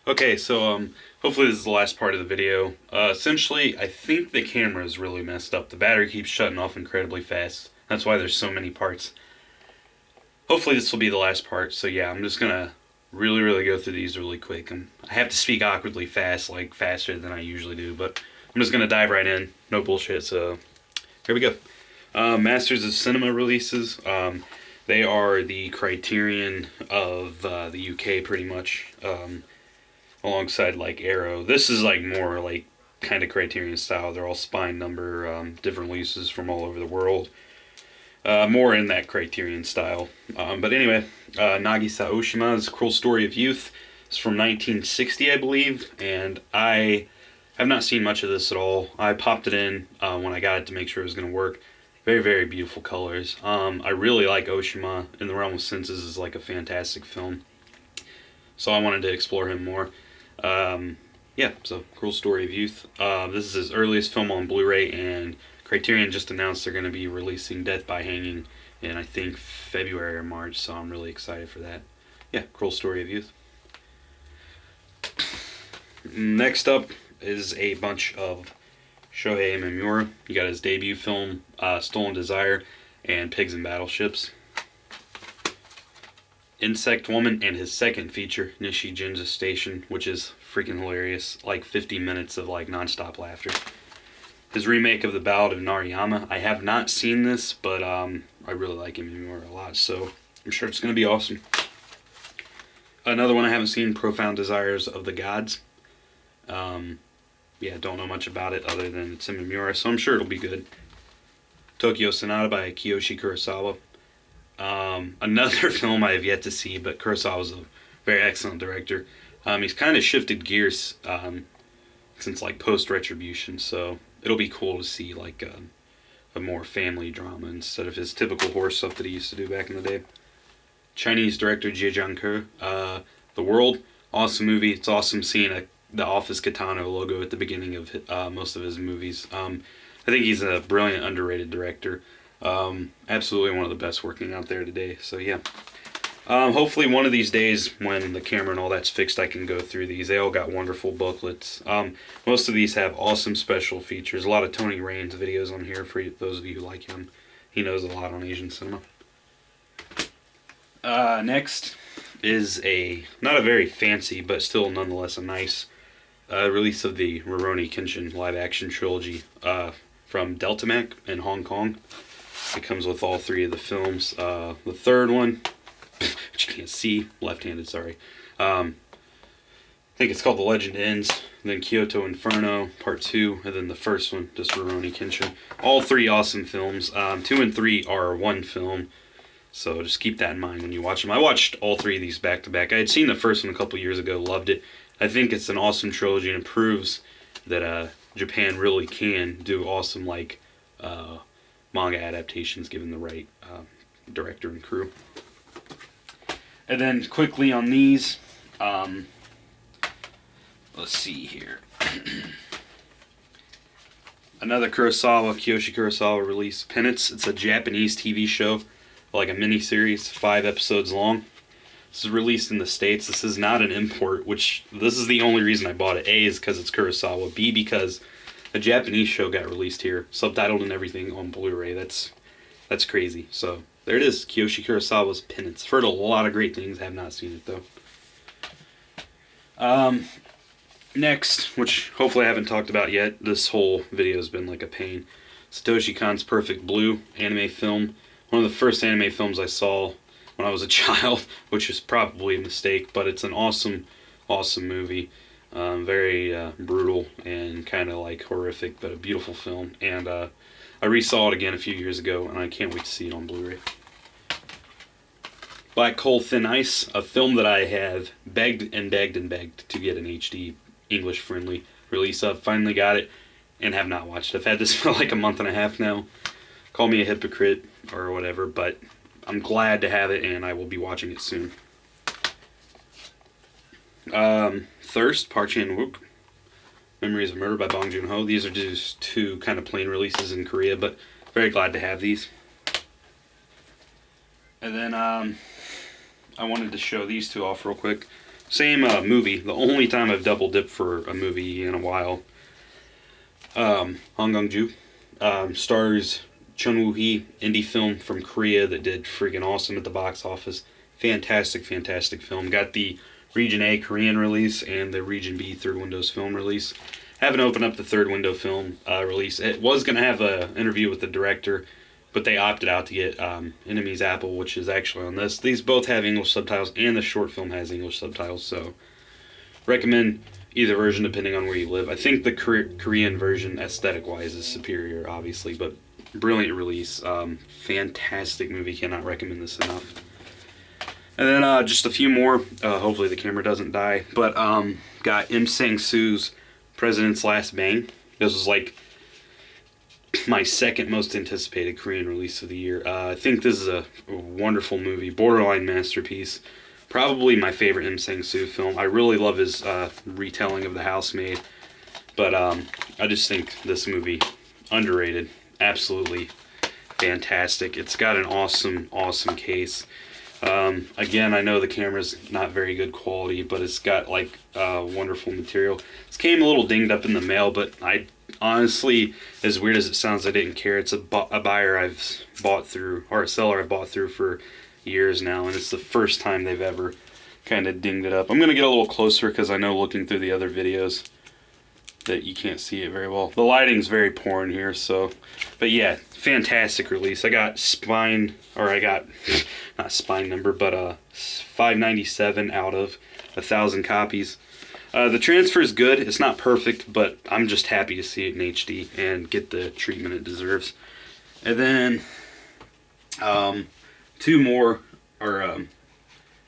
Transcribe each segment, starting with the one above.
Okay, so hopefully this is the last part of the video. Essentially, I think the camera is really messed up. The battery keeps shutting off incredibly fast. That's why there's so many parts. Hopefully this will be the last part. So yeah, I'm just gonna really go through these really quick. I have to speak awkwardly fast, like faster than I usually do, but I'm just gonna dive right in. No bullshit. So here we go. Masters of Cinema releases. They are the Criterion of the UK, pretty much. Alongside like Arrow. This is like more like kind of Criterion style. They're all spine number, different releases from all over the world. More in that Criterion style. But anyway, Nagisa Oshima's Cruel Story of Youth is from 1960, I believe, and I have not seen much of this at all. I popped it in when I got it to make sure it was going to work. Very beautiful colors. I really like Oshima. In the Realm of Senses is like a fantastic film, so I wanted to explore him more. Yeah, so Cruel Story of Youth. This is his earliest film on Blu-ray, and Criterion just announced they're going to be releasing Death by Hanging in, I think, February or March, so I'm really excited for that. Yeah, Cruel Story of Youth. Next up is a bunch of Shohei Imamura. You got his debut film, Stolen Desire, and Pigs and Battleships. Insect Woman, and his second feature, Nishi Jinja Station, which is freaking hilarious. Like 50 minutes of like non-stop laughter. His remake of The Ballad of Narayama. I have not seen this, but I really like him a lot, so I'm sure it's going to be awesome. Another one I haven't seen, Profound Desires of the Gods. Yeah, don't know much about it other than it's Imamura, so I'm sure it'll be good. Tokyo Sonata by Kiyoshi Kurosawa. Another film I have yet to see, but Kurosawa's a very excellent director. He's kind of shifted gears since like post-Retribution, so it'll be cool to see like a more family drama instead of his typical horror stuff that he used to do back in the day. Chinese director Jie Jianke, The World, awesome movie. It's awesome seeing the Office Katana logo at the beginning of most of his movies. I think he's a brilliant, underrated director. Absolutely one of the best working out there today. So yeah. Hopefully one of these days when the camera and all that's fixed, I can go through these. They all got wonderful booklets. Most of these have awesome special features. A lot of Tony Raines videos on here for those of you who like him. He knows a lot on Asian cinema. Next is not a very fancy, but still nonetheless a nice release of the Rurouni Kenshin live action trilogy from Deltamac in Hong Kong. It comes with all three of the films. The third one, which you can't see, left-handed, sorry. I think it's called The Legend Ends, then Kyoto Inferno, Part 2, and then the first one, just Rurouni Kenshin. All three awesome films. 2 and 3 are one film, so just keep that in mind when you watch them. I watched all three of these back-to-back. I had seen the first one a couple years ago, loved it. I think it's an awesome trilogy, and it proves that Japan really can do awesome, like, manga adaptations given the right director and crew. And then quickly on these, let's see here. Another Kiyoshi Kurosawa release, Penance. It's a Japanese TV show, like a mini-series, 5 episodes long. This is released in the States. This is not an import, which this is the only reason I bought it. A is because it's Kurosawa. B because a Japanese show got released here, subtitled and everything on Blu-ray. That's crazy. So there it is, Kiyoshi Kurosawa's Penance. Heard a lot of great things. Have not seen it though. Next, which hopefully I haven't talked about yet. This whole video has been like a pain. Satoshi Kon's Perfect Blue anime film. One of the first anime films I saw when I was a child, which is probably a mistake, but it's an awesome movie. Very brutal and kind of like horrific, but a beautiful film. And I resaw it again a few years ago, and I can't wait to see it on Blu-ray. Black Hole Thin Ice, a film that I have begged to get an HD English-friendly release of. Finally got it, and have not watched it. I've had this for like a month and a half now. Call me a hypocrite or whatever, but I'm glad to have it, and I will be watching it soon. Thirst, Park Chan-wook, Memories of Murder by Bong Joon-ho. These are just 2 kind of plain releases in Korea, but very glad to have these. And then I wanted to show these 2 off real quick. Same movie. The only time I've double dipped for a movie in a while. Hong Kong-ju stars Chan-wook, indie film from Korea that did freaking awesome at the box office. Fantastic, fantastic film. Got the Region A Korean release and the Region B Third Windows film release. Haven't opened up the Third Window film release. It was going to have an interview with the director, but they opted out to get Enemy's Apple, which is actually on this. These both have English subtitles, and the short film has English subtitles, so recommend either version depending on where you live. I think the Korean version, aesthetic-wise, is superior, obviously, but brilliant release. Fantastic movie. Cannot recommend this enough. And then just a few more. Hopefully the camera doesn't die. But got Im Sang-soo's President's Last Bang. This was like my second most anticipated Korean release of the year. I think this is a wonderful movie. Borderline masterpiece. Probably my favorite Im Sang-soo film. I really love his retelling of The Housemaid. But I just think this movie, underrated. Absolutely fantastic. It's got an awesome, awesome case. Again, I know the camera's not very good quality, but it's got like wonderful material. This came a little dinged up in the mail, but I honestly, as weird as it sounds, I didn't care. It's a buyer I've bought through, or a seller I've bought through for years now, and it's the first time they've ever kind of dinged it up. I'm going to get a little closer because I know looking through the other videos that you can't see it very well. The lighting's very poor in here, so, but yeah, fantastic release. I got not spine number, but 597 out of 1,000 copies. The transfer is good. It's not perfect, but I'm just happy to see it in HD and get the treatment it deserves. And then two more, or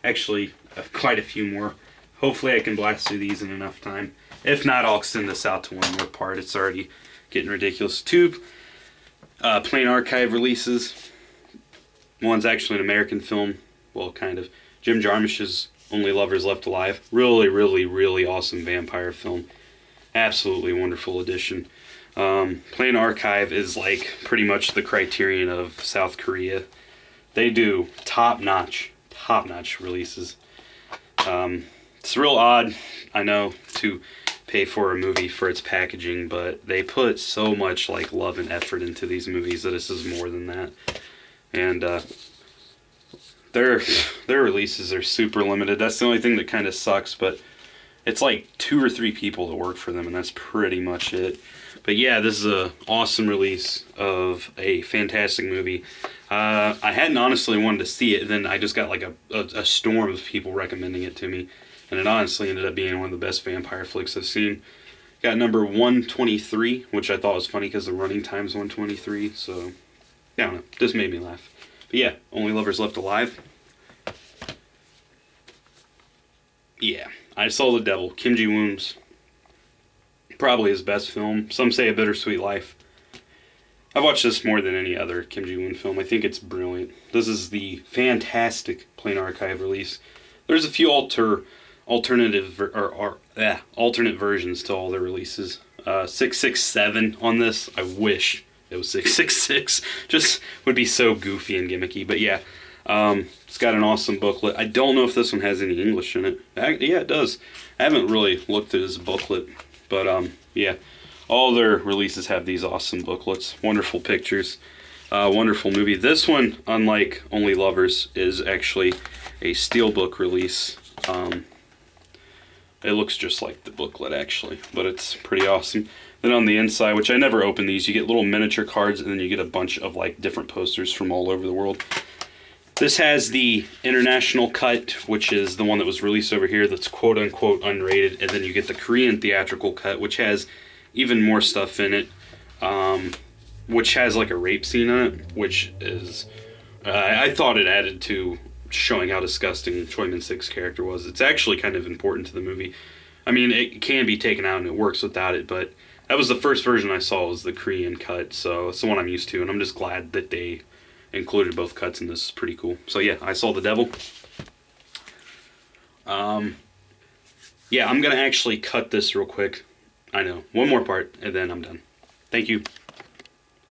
actually quite a few more. Hopefully I can blast through these in enough time. If not, I'll extend this out to one more part. It's already getting ridiculous. Two plain archive releases. One's actually an American film. Well, kind of. Jim Jarmusch's Only Lovers Left Alive. Really, really, really awesome vampire film. Absolutely wonderful addition. Plain archive is like pretty much the criterion of South Korea. They do top-notch releases. It's real odd, I know, to pay for a movie for its packaging, but they put so much like love and effort into these movies that this is more than that. And their releases are super limited. That's the only thing that kind of sucks, but it's like 2 or 3 people that work for them, and that's pretty much it. But yeah, this is an awesome release of a fantastic movie. I hadn't honestly wanted to see it, and then I just got like a storm of people recommending it to me. And it honestly ended up being one of the best vampire flicks I've seen. Got number 123, which I thought was funny because the running time's 123. So, yeah, I don't know. Just made me laugh. But yeah, Only Lovers Left Alive. Yeah, I Saw the Devil. Kim Ji-woon's probably his best film. Some say A Bittersweet Life. I've watched this more than any other Kim Ji-woon film. I think it's brilliant. This is the fantastic plain archive release. There's a few alternate versions to all the releases. 667 on this. I wish it was 666. Just would be so goofy and gimmicky. But yeah, it's got an awesome booklet. I don't know if this one has any English in it. Yeah, it does. I haven't really looked at his booklet, but yeah, all their releases have these awesome booklets. Wonderful pictures. Wonderful movie. This one, unlike Only Lovers, is actually a steelbook release. It looks just like the booklet actually, but it's pretty awesome. Then on the inside, which I never open these, you get little miniature cards, and then you get a bunch of like different posters from all over the world. This has the international cut, which is the one that was released over here that's quote unquote unrated, and then you get the Korean theatrical cut, which has even more stuff in it, which has like a rape scene in it, which is, I thought it added to showing how disgusting Choi Min-sik's character was. It's actually kind of important to the movie. I mean, it can be taken out and it works without it, but that was the first version I saw, was the Korean cut, so it's the one I'm used to, and I'm just glad that they included both cuts in this. Is pretty cool. So yeah, I Saw the Devil. Yeah, I'm gonna actually cut this real quick. I know, one more part, and then I'm done. Thank you.